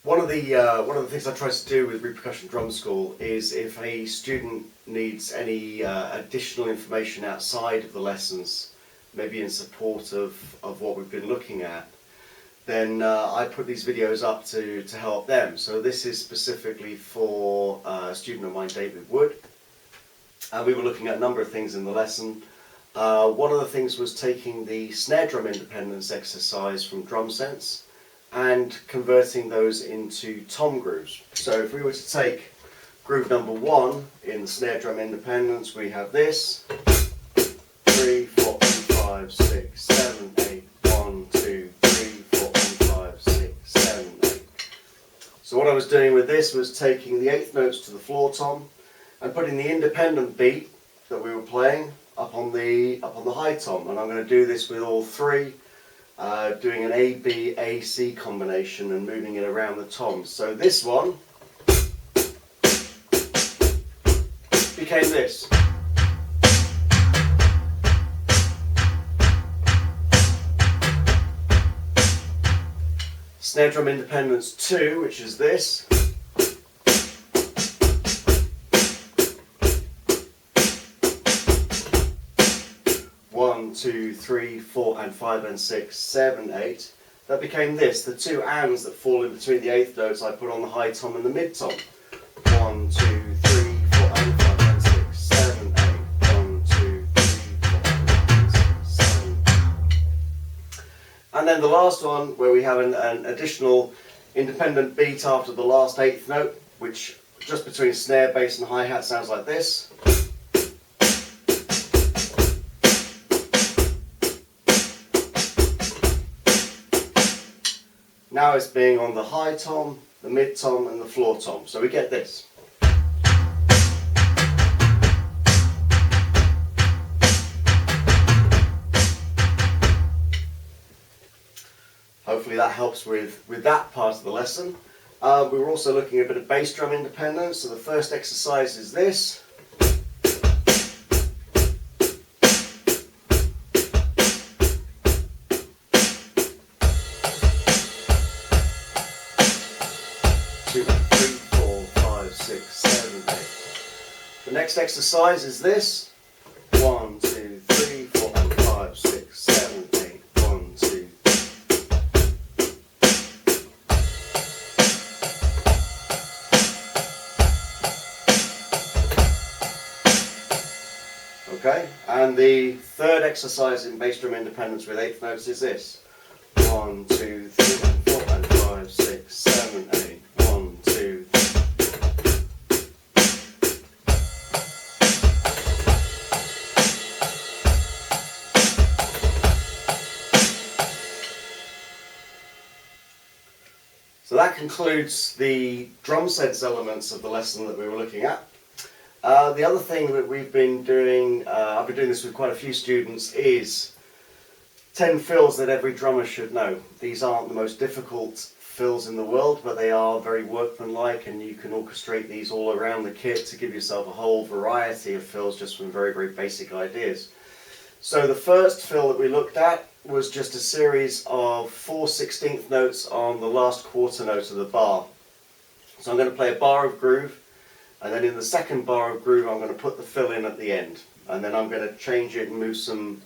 One of the things I try to do with Repercussion Drum School is if a student needs any additional information outside of the lessons, maybe in support of what we've been looking at, then I put these videos up to help them. So this is specifically for a student of mine, David Wood. And we were looking at a number of things in the lesson. One of the things was taking the snare drum independence exercise from Drum Sense and converting those into tom grooves. So if we were to take groove number 1 in the snare drum independence, we have this 3, 4, 5, 6, 7, 8, 1, 2, 3, 4, 5, 6, 7, 8. So what I was doing with this was taking the eighth notes to the floor tom and putting the independent beat that we were playing up on the high tom, and I'm going to do this with all three. Doing an A-B-A-C combination and moving it around the toms. So this one became this. Snare drum independence 2, which is this. One, two, three, 4, and 5, and 6, 7, 8. That became this, the two ands that fall in between the eighth notes I put on the high tom and the mid tom. 1, 2, 3, 4, and 5, and 6, 7, 8. 1, 2, 3, 4, and 5, 6, 7. And then the last one, where we have an additional independent beat after the last eighth note, which just between snare, bass, and hi-hat sounds like this. Now it's being on the high tom, the mid tom, and the floor tom. So we get this. Hopefully that helps with that part of the lesson. We were also looking at a bit of bass drum independence. So the first exercise is this. The next exercise is this. 1, 2, 3, 4, and 5, 6, 7, 8. 1, 2. Okay, and the third exercise in bass drum independence with eighth notes is this. 1, 2, 3, and 4, and 5, 6, 7, 8. 1, 2, 3. So that concludes the drum sense elements of the lesson that we were looking at. The other thing that we've been doing, I've been doing this with quite a few students, is 10 fills that every drummer should know. These aren't the most difficult fills in the world, but they are very workmanlike, and you can orchestrate these all around the kit to give yourself a whole variety of fills just from very, very basic ideas. So the first fill that we looked at was just a series of 4 16th notes on the last quarter note of the bar. So I'm going to play a bar of groove, and then in the second bar of groove I'm going to put the fill in at the end, and then I'm going to change it and move some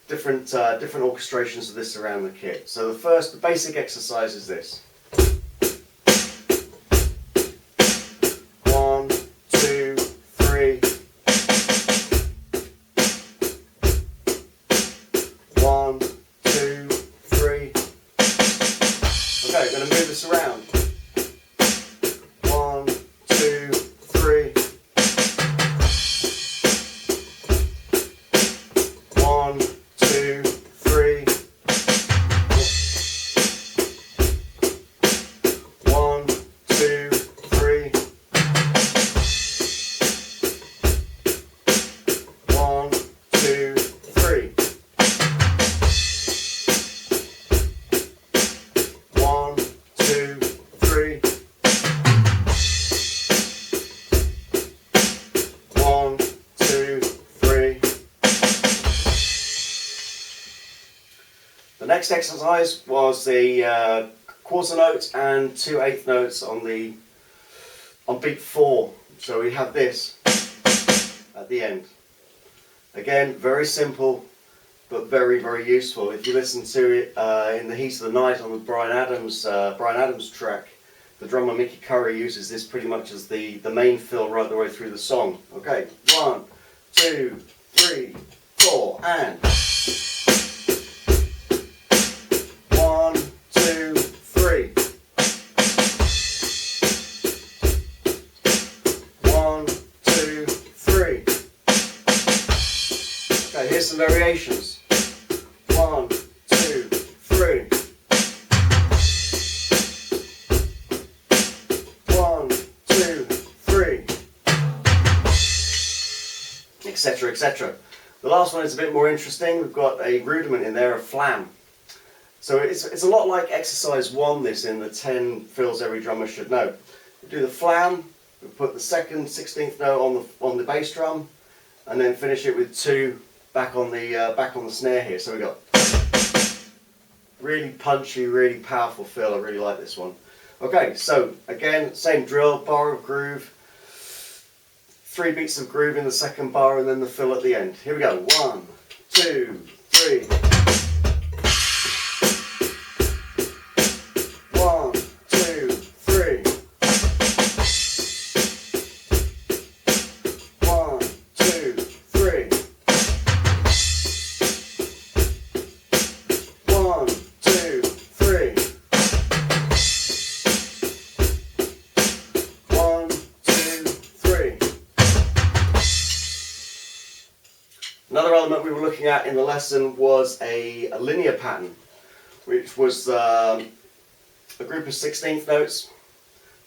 different orchestrations of this around the kit. So the basic exercise is this. 1, 2, 3. 1, 2, 3. Okay, I'm going to move this around. 1, 2, 3. 1, 2, 3. 1, 2, 3. 1, 2, 3. 1, 2, 3. 1, 2, 3. The next exercise was a quarter note and 2/8 notes on beat 4. So we have this at the end. Again, very simple, but very, very useful. If you listen to it in the heat of the night on the Brian Adams track, the drummer Mickey Curry uses this pretty much as the main fill right the way through the song. Okay, 1, 2, 3, 4, and 1, 2, 3. 1, 2, 3. Okay, here's some variations. 1, 2, 3. 1, 2, 3. Etc. etc. The last one is a bit more interesting. We've got a rudiment in there, a flam. So it's a lot like exercise 1, this in the 10 fills every drummer should know. We do the flam, we put the second 16th note on the bass drum, and then finish it with 2 back on the snare here. So we got really punchy, really powerful fill. I really like this one. Okay, so again, same drill, bar of groove, 3 beats of groove in the second bar, and then the fill at the end. Here we go. 1, 2, 3. 1, 2, 3. 1, 2, 3. 1, 2, 3. 1, 2, 3. Another element we were looking at in the lesson was a linear pattern, which was a group of 16th notes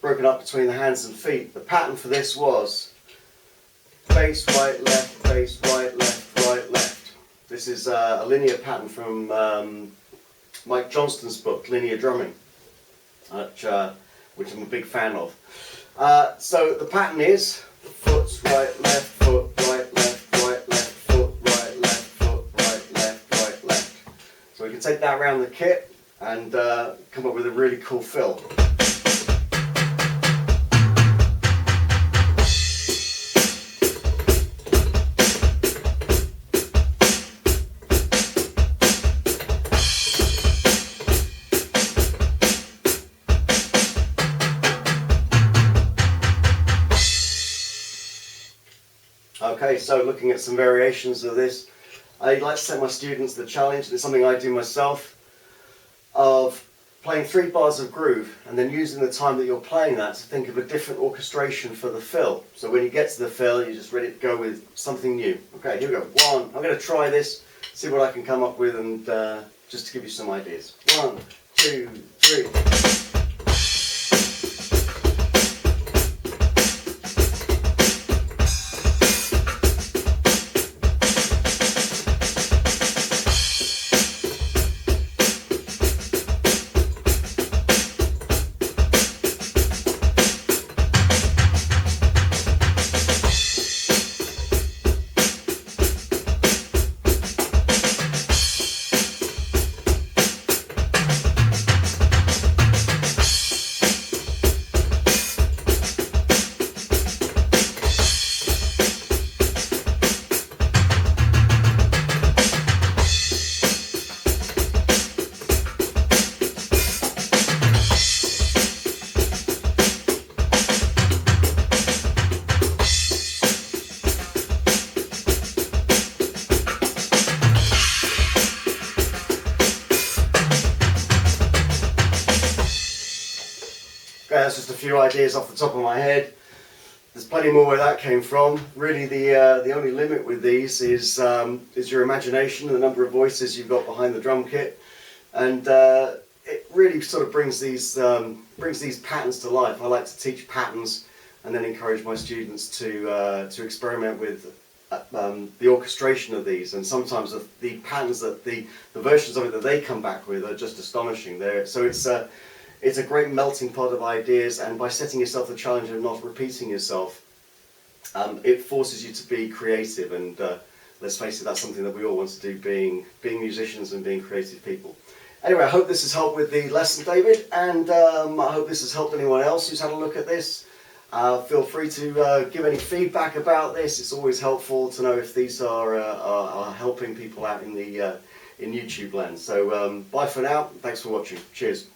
broken up between the hands and feet. The pattern for this was bass, right, left, right, left. This is a linear pattern from Mike Johnston's book, Linear Drumming, which I'm a big fan of. So the pattern is foot, right, left, foot, right, left, foot, right, left, foot, right, left. So we can take that around the kit and come up with a really cool fill. Okay, so looking at some variations of this, I like to set my students the challenge, and it's something I do myself, of playing 3 bars of groove and then using the time that you're playing that to think of a different orchestration for the fill. So when you get to the fill, you're just ready to go with something new. Okay, here we go. 1, I'm going to try this, see what I can come up with, and just to give you some ideas. 1, 2, 3. That's just a few ideas off the top of my head. There's plenty more where that came from. Really, the only limit with these is your imagination and the number of voices you've got behind the drum kit, and it really sort of brings these patterns to life. I like to teach patterns and then encourage my students to experiment with the orchestration of these. And sometimes the patterns that the versions of it that they come back with are just astonishing. It's a great melting pot of ideas, and by setting yourself the challenge of not repeating yourself, it forces you to be creative, and let's face it, that's something that we all want to do, being musicians and being creative people. Anyway, I hope this has helped with the lesson, David, and I hope this has helped anyone else who's had a look at this. Feel free to give any feedback about this. It's always helpful to know if these are helping people out in the in YouTube land. So bye for now. Thanks for watching. Cheers.